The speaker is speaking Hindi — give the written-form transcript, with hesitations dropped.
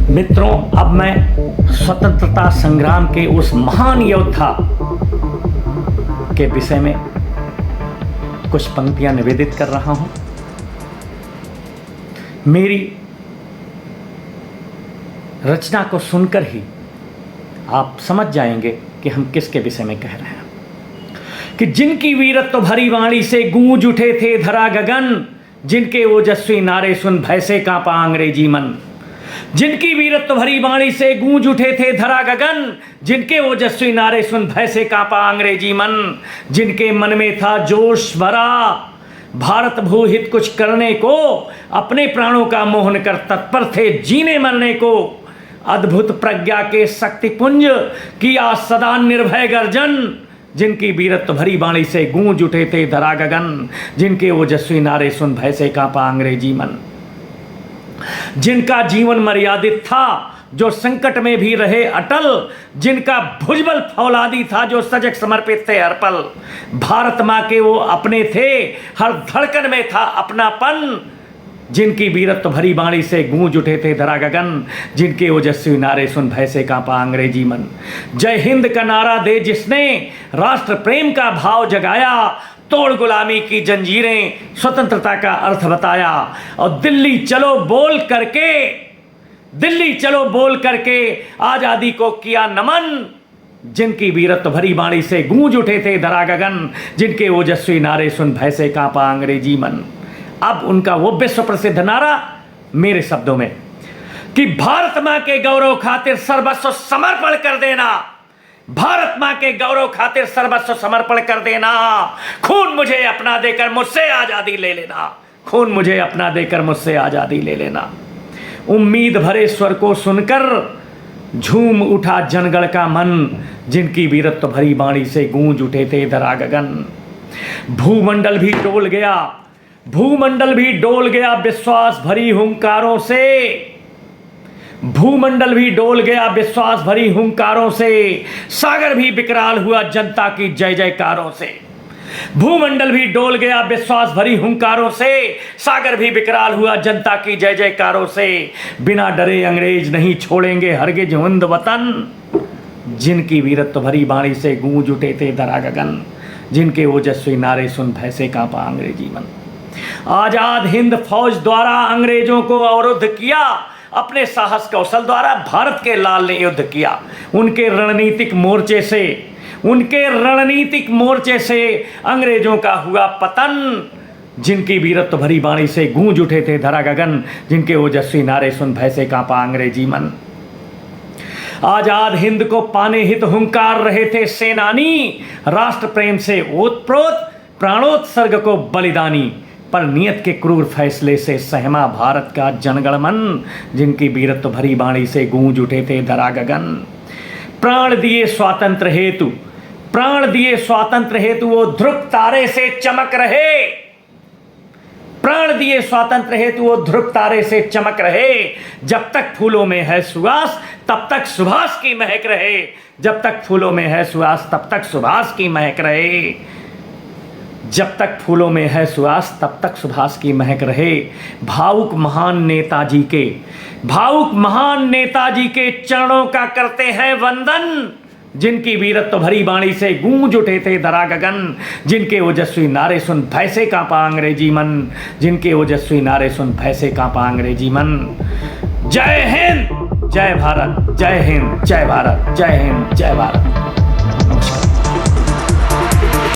मित्रों, अब मैं स्वतंत्रता संग्राम के उस महान योद्धा के विषय में कुछ पंक्तियां निवेदित कर रहा हूं। मेरी रचना को सुनकर ही आप समझ जाएंगे कि हम किसके विषय में कह रहे हैं। कि जिनकी वीरत्व भरी वाणी से गूंज उठे थे धरा गगन, जिनके ओजस्वी नारे सुन भय से कांपा अंग्रेजी मन। जिनकी वीरत्व भरी वाणी से गूंज उठे थे धरा गगन, जिनके ओजस्वी नारे सुन भय से कांपा अंग्रेजी मन। जिनके मन में था जोश भरा भारत भूहित कुछ करने को, अपने प्राणों का मोहन कर तत्पर थे जीने मरने को। अद्भुत प्रज्ञा के शक्तिपुंज किया सदा निर्भय गर्जन, जिनकी वीरत्व भरी वाणी से गूंज उठे थे धरा गगन, जिनके ओजस्वी नारे सुन भय से कांपा अंग्रेजी मन। जिनका जीवन मर्यादित था जो संकट में भी रहे अटल, जिनका भुजबल फौलादी था जो सजग समर्पित थे हर पल। भारत माँ के वो अपने थे, हर धड़कन में था अपनापन, जिनकी वीरत्व भरी वाणी से गूंज उठे थे धरा गगन, जिनके ओजस्वी नारे सुन भय से कांपा अंग्रेजी मन। जय हिंद का नारा दे जिसने राष्ट्र प्रेम का भाव जगाया, तोड़ गुलामी की जंजीरें स्वतंत्रता का अर्थ बताया। और दिल्ली चलो बोल करके आजादी को किया नमन, जिनकी वीरत्व भरी वाणी से गूंज उठे थे धरा गगन, जिनके ओजस्वी नारे सुन भय से कांपा अंग्रेजी मन। अब उनका वो विश्व प्रसिद्ध नारा मेरे शब्दों में कि भारत मां के गौरव खातिर सर्वस्व समर्पण कर देना, भारत मां के गौरव खातिर सर्वस्व समर्पण कर देना। खून मुझे अपना देकर मुझसे आजादी ले लेना, खून मुझे अपना देकर मुझसे आजादी ले लेना। उम्मीद भरे स्वर को सुनकर झूम उठा जनगण का मन, जिनकी वीरत्व भरी वाणी से गूंज उठे थे धरा गगन। भूमंडल भी डोल गया विश्वास भरी हुंकारों से, भूमंडल भी डोल गया विश्वास भरी हुंकारों से। सागर भी विकराल हुआ जनता की जय जयकारों से। भूमंडल भी डोल गया विश्वास भरी हुंकारों से, सागर भी विकराल हुआ जनता की जय जयकारों से। बिना डरे अंग्रेज नहीं छोड़ेंगे हरगिज हिंद वतन, जिनकी वीरत्व भरी वाणी से गूंज उठे थे धरा गगन, जिनके ओजस्वी नारे सुन भय से कांपा अंग्रेजी मन। आजाद हिंद फौज द्वारा अंग्रेजों को अवरुद्ध किया, अपने साहस कौशल द्वारा भारत के लाल ने युद्ध किया। उनके रणनीतिक मोर्चे से अंग्रेजों का हुआ पतन, जिनकी वीरत्व भरी वाणी से गूंज उठे थे धरा गगन, जिनके ओजस्वी नारे सुन भय से कांपा अंग्रेजी मन। आजाद हिंद को पाने हित हुंकार रहे थे सेनानी, राष्ट्र प्रेम से ओतप्रोत प्राणोत्सर्ग को बलिदानी। पर नियत के क्रूर फैसले से सहमा भारत का जनगण मन, जिनकी वीरत्व भरी वाणी से गूंज उठे थे धरा गगन। प्राण दिए स्वातंत्र हेतु वो ध्रुव तारे से चमक रहे, प्राण दिए स्वातंत्र हेतु वो ध्रुव तारे से चमक रहे। जब तक फूलों में है सुवास तब तक सुभाष की महक रहे, जब तक फूलों में है सुवास तब तक सुभाष की महक रहे, जब तक फूलों में है सुवास तब तक सुभाष की महक रहे। भावुक महान नेताजी के चरणों का करते हैं वंदन, जिनकी वीरत्व भरी वाणी से गूंज उठे थे धरा गगन, जिनके ओजस्वी नारे सुन भय से कांपा अंग्रेजी मन, जिनके ओजस्वी नारे सुन भय से कांपा अंग्रेजी मन। जय हिंद, जय भारत, जय हिंद, जय भारत, जय हिंद, जय भारत।